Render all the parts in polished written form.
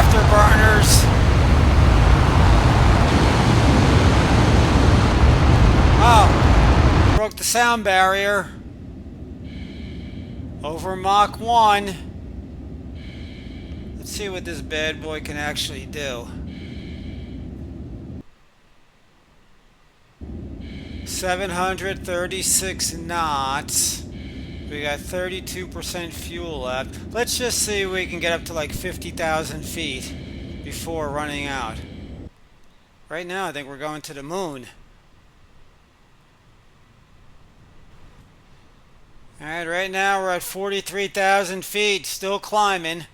afterburners. Oh, broke the sound barrier. Over Mach 1. Let's see what this bad boy can actually do. 736 knots. We got 32% fuel left. Let's just see if we can get up to like 50,000 feet before running out. Right now, I think we're going to the moon. Alright, right now we're at 43,000 feet, still climbing.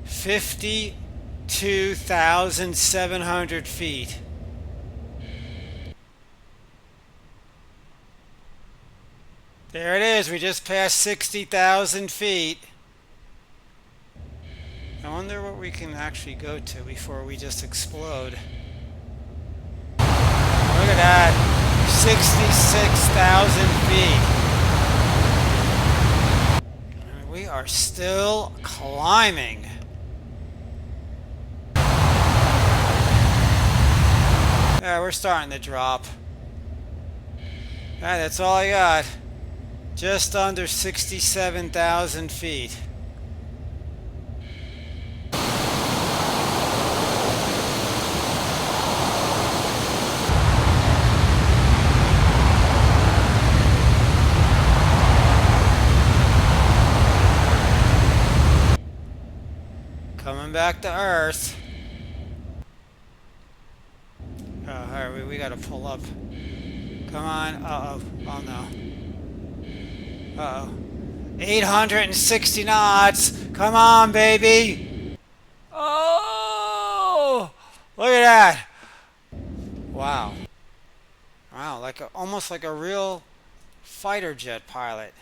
52,700 feet. There it is, we just passed 60,000 feet. I wonder what we can actually go to before we just explode. Look at that, 66,000 feet. And we are still climbing. Yeah, we're starting to drop. Alright, that's all I got. Just under 67,000 feet. Coming back to Earth. Oh, alright, we gotta pull up. Come on. Uh-oh. Oh no. Uh-oh. 860 knots. Come on, baby. Oh! Look at that. Wow. Wow, almost like a real fighter jet pilot.